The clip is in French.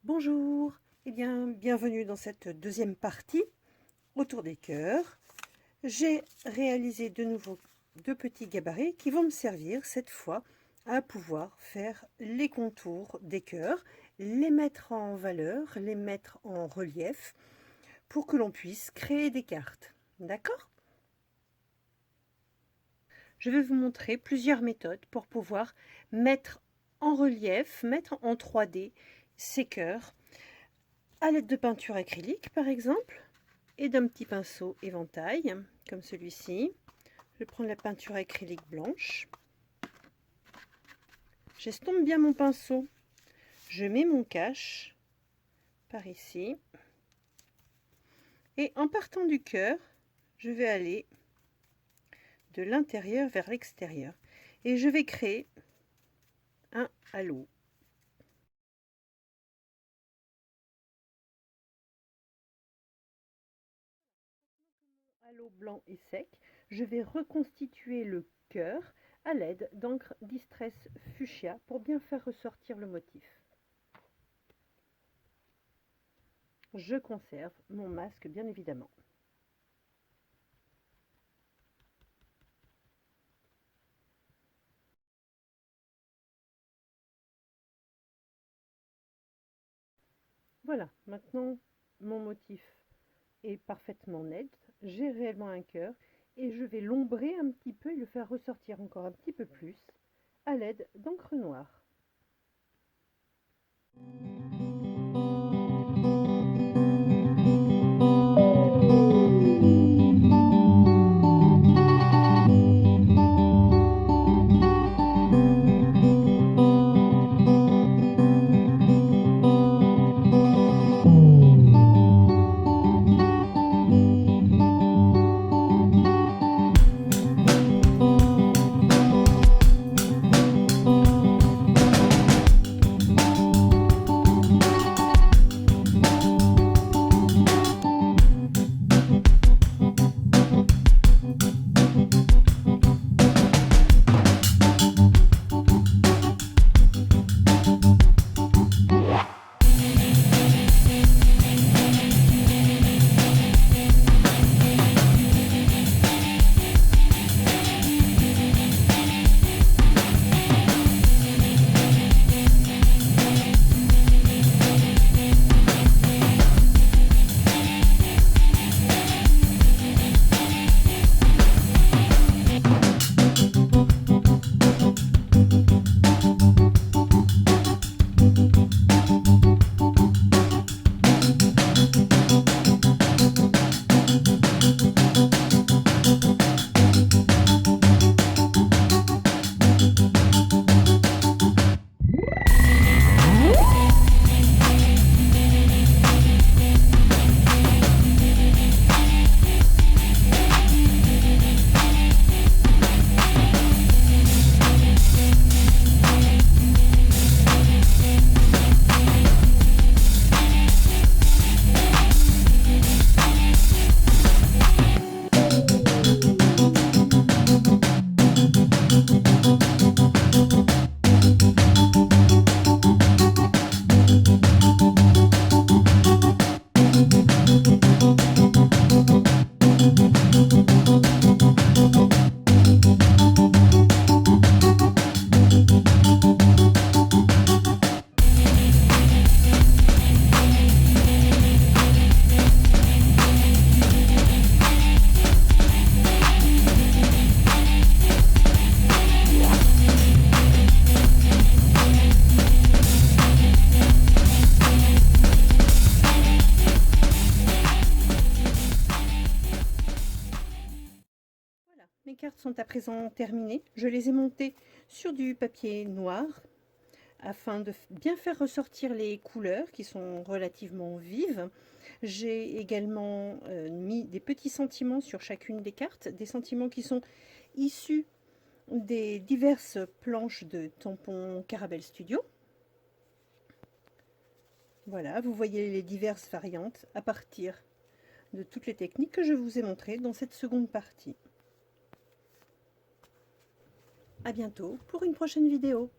Bonjour, eh bien, bienvenue dans cette deuxième partie autour des cœurs. J'ai réalisé de nouveau deux petits gabarits qui vont me servir cette fois à pouvoir faire les contours des cœurs, les mettre en valeur, les mettre en relief pour que l'on puisse créer des cartes. D'accord ? Je vais vous montrer plusieurs méthodes pour pouvoir mettre en relief, mettre en 3D ces cœurs à l'aide de peinture acrylique par exemple et d'un petit pinceau éventail comme celui-ci. Je vais prendre la peinture acrylique blanche, j'estompe bien mon pinceau, je mets mon cache par ici et en partant du cœur je vais aller de l'intérieur vers l'extérieur et je vais créer un halo. Halo blanc et sec, je vais reconstituer le cœur à l'aide d'encre Distress Fuchsia pour bien faire ressortir le motif. Je conserve mon masque bien évidemment. Voilà, maintenant mon motif est parfaitement net, j'ai réellement un cœur et je vais l'ombrer un petit peu et le faire ressortir encore un petit peu plus à l'aide d'encre noire. Mes cartes sont à présent terminées. Je les ai montées sur du papier noir afin de bien faire ressortir les couleurs qui sont relativement vives. J'ai également mis des petits sentiments sur chacune des cartes, des sentiments qui sont issus des diverses planches de tampons Caravelle Studio. Voilà, vous voyez les diverses variantes à partir de toutes les techniques que je vous ai montrées dans cette seconde partie. À bientôt pour une prochaine vidéo.